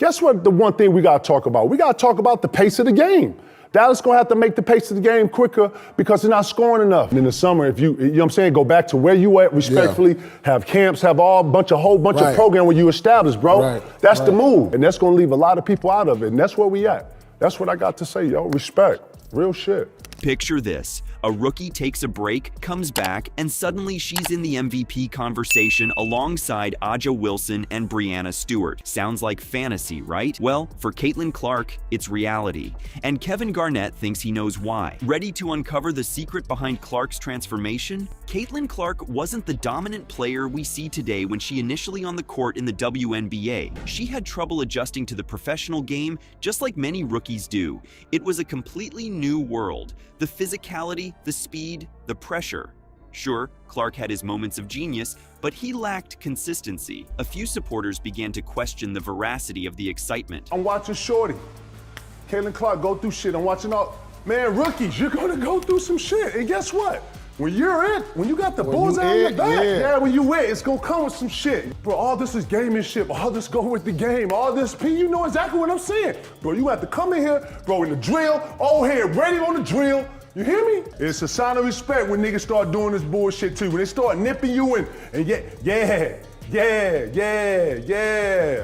Guess what the one thing we got to talk about? We got to talk about the pace of the game. Dallas going to have to make the pace of the game quicker because they're not scoring enough. And in the summer, if you know what I'm saying, go back to where you at respectfully, have camps, have whole bunch of program where you establish, bro. That's the move. And that's going to leave a lot of people out of it. And that's where we at. That's what I got to say, yo. Respect. Real shit. Picture this. A rookie takes a break, comes back, and suddenly she's in the MVP conversation alongside A'ja Wilson and Breanna Stewart. Sounds like fantasy, right? Well, for Caitlin Clark, it's reality. And Kevin Garnett thinks he knows why. Ready to uncover the secret behind Clark's transformation? Caitlin Clark wasn't the dominant player we see today when she initially on the court in the WNBA. She had trouble adjusting to the professional game, just like many rookies do. It was a completely new world. The physicality, the speed, the pressure. Sure, Clark had his moments of genius, but he lacked consistency. A few supporters began to question the veracity of the excitement. I'm watching Shorty, Caitlin Clark go through shit. I'm watching all, man, rookies, you're gonna go through some shit. And guess what? When you're in, when you got the bullseye on your back, when you in, it's gonna come with some shit. Bro, all this is gamemanship, all this go with the game, all this P, you know exactly what I'm saying. Bro, you have to come in here, bro, in the drill, all here, ready on the drill. You hear me? It's a sign of respect when niggas start doing this bullshit too. When they start nipping you in, and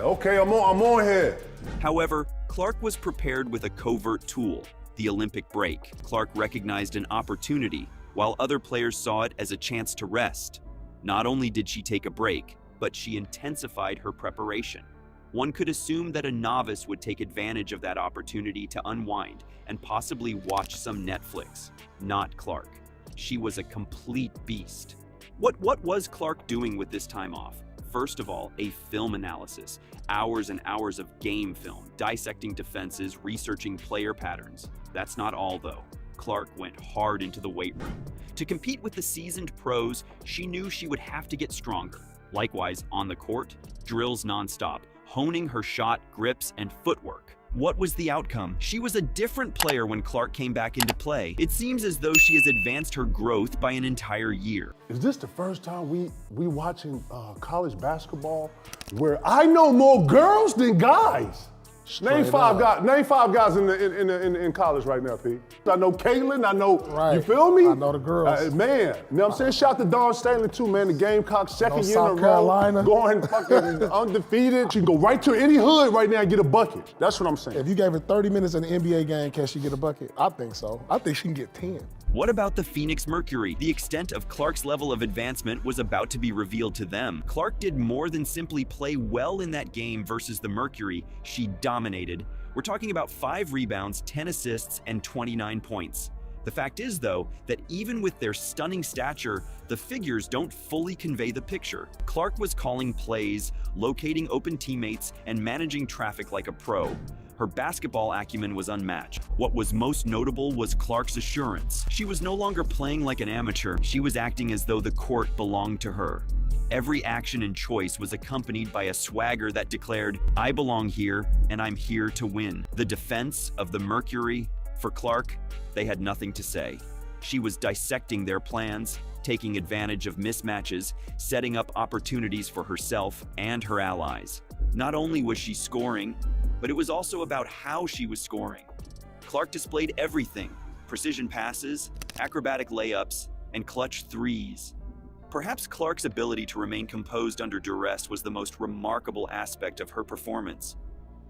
okay, I'm on here. However, Clark was prepared with a covert tool, the Olympic break. Clark recognized an opportunity, while other players saw it as a chance to rest. Not only did she take a break, but she intensified her preparation. One could assume that a novice would take advantage of that opportunity to unwind and possibly watch some Netflix. Not Clark. She was a complete beast. What was Clark doing with this time off? First of all, a film analysis. Hours and hours of game film, dissecting defenses, researching player patterns. That's not all though. Clark went hard into the weight room. To compete with the seasoned pros, she knew she would have to get stronger. Likewise, on the court, drills nonstop, honing her shot, grips, and footwork. What was the outcome? She was a different player when Clark came back into play. It seems as though she has advanced her growth by an entire year. Is this the first time we watching college basketball where I know more girls than guys? Name five guys in college right now, P. I know Caitlin, I know, you feel me? I know the girls. Man, you know what I'm saying? Shout out to Dawn Staley too, man. The Gamecocks second year South in a row. Carolina. Going fucking undefeated. She can go right to any hood right now and get a bucket. That's what I'm saying. If you gave her 30 minutes in an NBA game, can she get a bucket? I think so. I think she can get 10. What about the Phoenix Mercury? The extent of Clark's level of advancement was about to be revealed to them. Clark did more than simply play well in that game versus the Mercury. She dominated. We're talking about 5 rebounds, 10 assists, and 29 points. The fact is, though, that even with their stunning stature, the figures don't fully convey the picture. Clark was calling plays, locating open teammates, and managing traffic like a pro. Her basketball acumen was unmatched. What was most notable was Clark's assurance. She was no longer playing like an amateur. She was acting as though the court belonged to her. Every action and choice was accompanied by a swagger that declared, "I belong here, and I'm here to win." The defense of the Mercury, for Clark, they had nothing to say. She was dissecting their plans, taking advantage of mismatches, setting up opportunities for herself and her allies. Not only was she scoring, but it was also about how she was scoring. Clark displayed everything: precision passes, acrobatic layups, and clutch threes. Perhaps Clark's ability to remain composed under duress was the most remarkable aspect of her performance.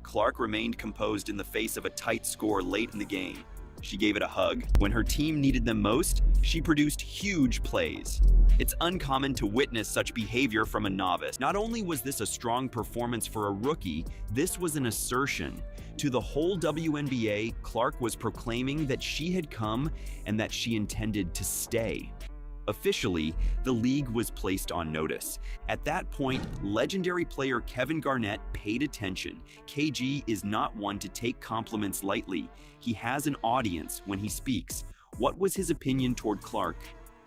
Clark remained composed in the face of a tight score late in the game. She gave it a hug. When her team needed them most, she produced huge plays. It's uncommon to witness such behavior from a novice. Not only was this a strong performance for a rookie, this was an assertion. To the whole WNBA, Clark was proclaiming that she had come and that she intended to stay. Officially, the league was placed on notice. At that point, legendary player Kevin Garnett paid attention. KG is not one to take compliments lightly. He has an audience when he speaks. What was his opinion toward Clark?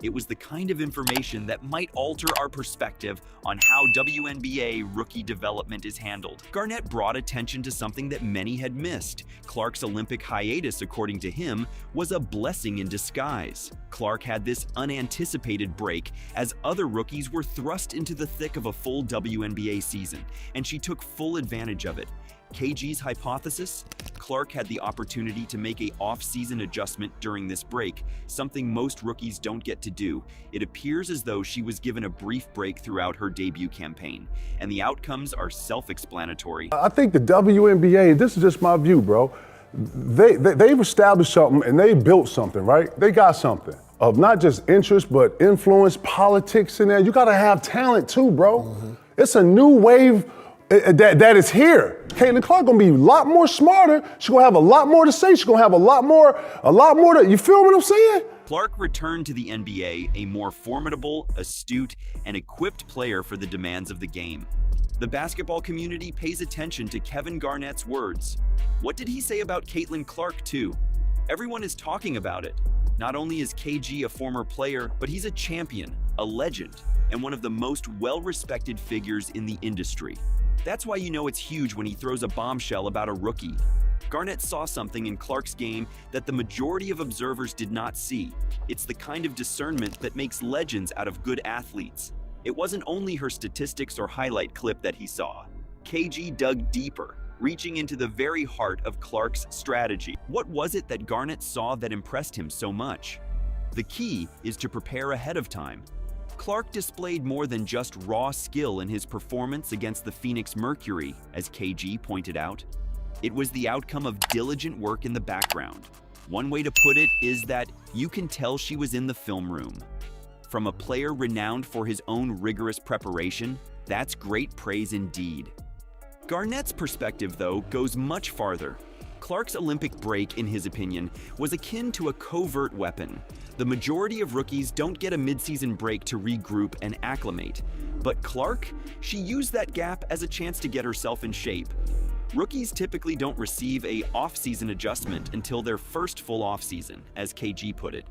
It was the kind of information that might alter our perspective on how WNBA rookie development is handled. Garnett brought attention to something that many had missed. Clark's Olympic hiatus, according to him, was a blessing in disguise. Clark had this unanticipated break as other rookies were thrust into the thick of a full WNBA season, and she took full advantage of it. KG's hypothesis? Clark had the opportunity to make an off-season adjustment during this break, something most rookies don't get to do. It appears as though she was given a brief break throughout her debut campaign, and the outcomes are self-explanatory. I think the WNBA, this is just my view, bro, they've established something and they built something, right? They got something of not just interest, but influence, politics in there. You gotta have talent too, bro. Mm-hmm. It's a new wave that is here. Caitlin Clark gonna be a lot more smarter. She's gonna have a lot more to say. She's gonna have a lot more to, you feel what I'm saying? Clark returned to the NBA a more formidable, astute, and equipped player for the demands of the game. The basketball community pays attention to Kevin Garnett's words. What did he say about Caitlin Clark too? Everyone is talking about it. Not only is KG a former player, but he's a champion, a legend, and one of the most well-respected figures in the industry. That's why you know it's huge when he throws a bombshell about a rookie. Garnett saw something in Clark's game that the majority of observers did not see. It's the kind of discernment that makes legends out of good athletes. It wasn't only her statistics or highlight clip that he saw. KG dug deeper, reaching into the very heart of Clark's strategy. What was it that Garnett saw that impressed him so much? The key is to prepare ahead of time. Clark displayed more than just raw skill in his performance against the Phoenix Mercury, as KG pointed out. It was the outcome of diligent work in the background. One way to put it is that you can tell she was in the film room. From a player renowned for his own rigorous preparation, that's great praise indeed. Garnett's perspective, though, goes much farther. Clark's Olympic break, in his opinion, was akin to a covert weapon. The majority of rookies don't get a midseason break to regroup and acclimate. But Clark, she used that gap as a chance to get herself in shape. Rookies typically don't receive an off-season adjustment until their first full off-season, as KG put it.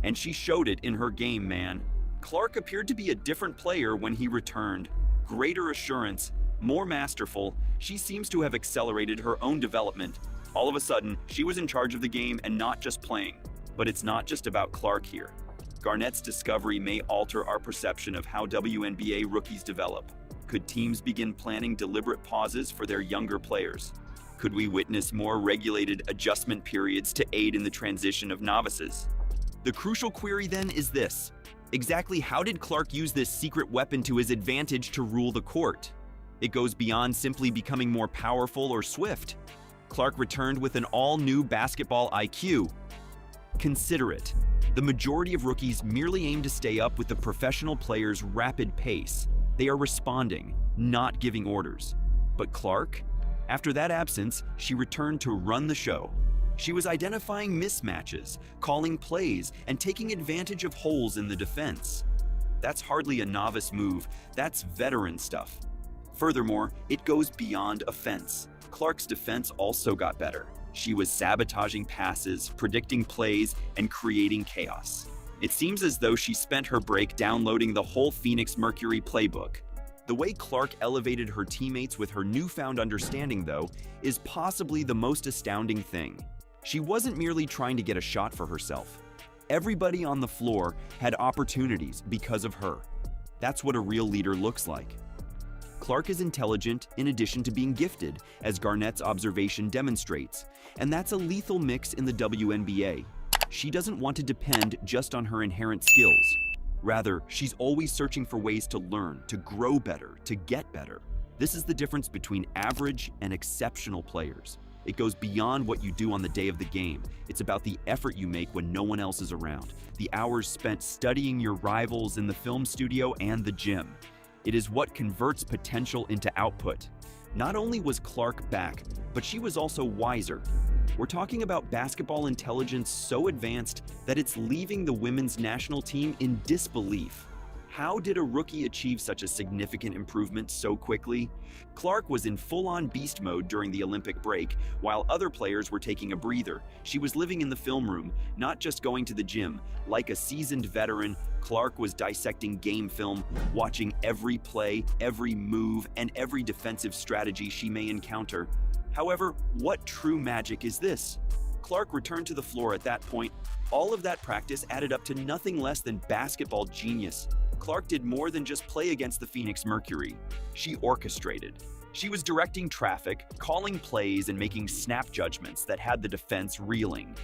And she showed it in her game, man. Clark appeared to be a different player when he returned. Greater assurance, more masterful, she seems to have accelerated her own development. All of a sudden, she was in charge of the game and not just playing. But it's not just about Clark here. Garnett's discovery may alter our perception of how WNBA rookies develop. Could teams begin planning deliberate pauses for their younger players? Could we witness more regulated adjustment periods to aid in the transition of novices? The crucial query then is this. Exactly how did Clark use this secret weapon to his advantage to rule the court? It goes beyond simply becoming more powerful or swift. Clark returned with an all-new basketball IQ. Consider it. The majority of rookies merely aim to stay up with the professional players' rapid pace. They are responding, not giving orders. But Clark? After that absence, she returned to run the show. She was identifying mismatches, calling plays, and taking advantage of holes in the defense. That's hardly a novice move, that's veteran stuff. Furthermore, it goes beyond offense. Clark's defense also got better. She was sabotaging passes, predicting plays, and creating chaos. It seems as though she spent her break downloading the whole Phoenix Mercury playbook. The way Clark elevated her teammates with her newfound understanding, though, is possibly the most astounding thing. She wasn't merely trying to get a shot for herself. Everybody on the floor had opportunities because of her. That's what a real leader looks like. Clark is intelligent in addition to being gifted, as Garnett's observation demonstrates, and that's a lethal mix in the WNBA. She doesn't want to depend just on her inherent skills. Rather, she's always searching for ways to learn, to grow better, to get better. This is the difference between average and exceptional players. It goes beyond what you do on the day of the game. It's about the effort you make when no one else is around, the hours spent studying your rivals in the film studio and the gym. It is what converts potential into output. Not only was Clark back, but she was also wiser. We're talking about basketball intelligence so advanced that it's leaving the women's national team in disbelief. How did a rookie achieve such a significant improvement so quickly? Clark was in full-on beast mode during the Olympic break, while other players were taking a breather. She was living in the film room, not just going to the gym. Like a seasoned veteran, Clark was dissecting game film, watching every play, every move, and every defensive strategy she may encounter. However, what true magic is this? Clark returned to the floor at that point. All of that practice added up to nothing less than basketball genius. Clark did more than just play against the Phoenix Mercury. She orchestrated. She was directing traffic, calling plays, and making snap judgments that had the defense reeling.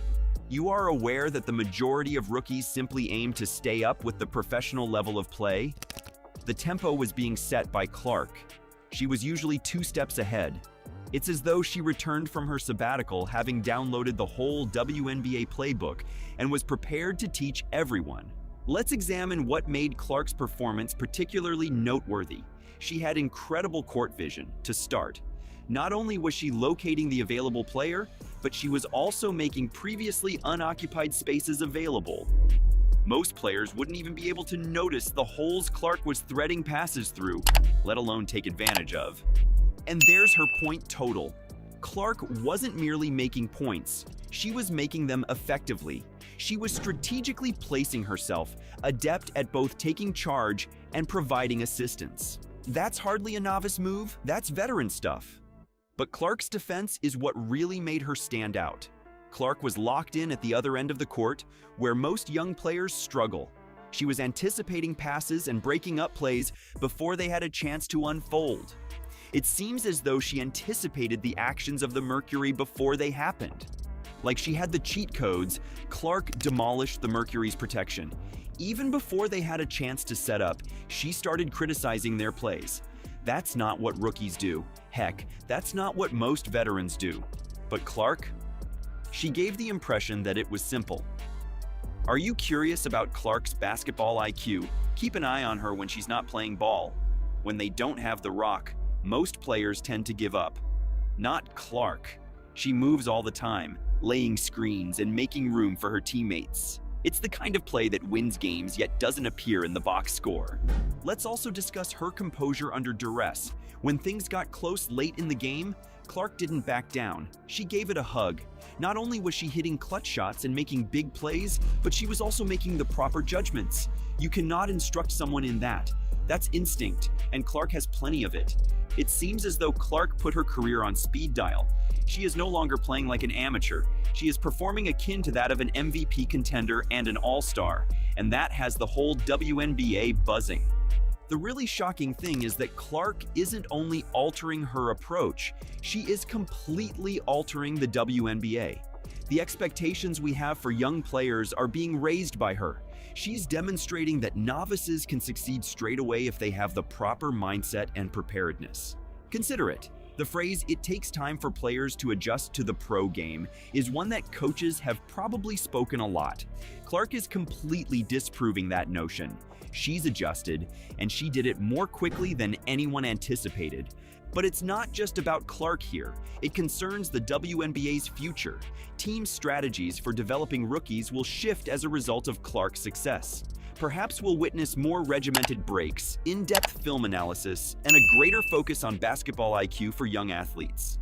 You are aware that the majority of rookies simply aim to stay up with the professional level of play? The tempo was being set by Clark. She was usually 2 steps ahead. It's as though she returned from her sabbatical having downloaded the whole WNBA playbook and was prepared to teach everyone. Let's examine what made Clark's performance particularly noteworthy. She had incredible court vision, to start. Not only was she locating the available player, but she was also making previously unoccupied spaces available. Most players wouldn't even be able to notice the holes Clark was threading passes through, let alone take advantage of. And there's her point total. Clark wasn't merely making points, she was making them effectively. She was strategically placing herself, adept at both taking charge and providing assistance. That's hardly a novice move, that's veteran stuff. But Clark's defense is what really made her stand out. Clark was locked in at the other end of the court, where most young players struggle. She was anticipating passes and breaking up plays before they had a chance to unfold. It seems as though she anticipated the actions of the Mercury before they happened. Like she had the cheat codes, Clark demolished the Mercury's protection. Even before they had a chance to set up, she started criticizing their plays. That's not what rookies do. Heck, that's not what most veterans do. But Clark? She gave the impression that it was simple. Are you curious about Clark's basketball IQ? Keep an eye on her when she's not playing ball. When they don't have the rock, most players tend to give up. Not Clark. She moves all the time, laying screens and making room for her teammates. It's the kind of play that wins games yet doesn't appear in the box score. Let's also discuss her composure under duress. When things got close late in the game, Clark didn't back down. She gave it a hug. Not only was she hitting clutch shots and making big plays, but she was also making the proper judgments. You cannot instruct someone in that. That's instinct, and Clark has plenty of it. It seems as though Clark put her career on speed dial. She is no longer playing like an amateur. She is performing akin to that of an MVP contender and an all-star, and that has the whole WNBA buzzing. The really shocking thing is that Clark isn't only altering her approach, she is completely altering the WNBA. The expectations we have for young players are being raised by her. She's demonstrating that novices can succeed straight away if they have the proper mindset and preparedness. Consider it. The phrase, "it takes time for players to adjust to the pro game," is one that coaches have probably spoken a lot. Clark is completely disproving that notion. She's adjusted, and she did it more quickly than anyone anticipated. But it's not just about Clark here. It concerns the WNBA's future. Team strategies for developing rookies will shift as a result of Clark's success. Perhaps we'll witness more regimented breaks, in-depth film analysis, and a greater focus on basketball IQ for young athletes.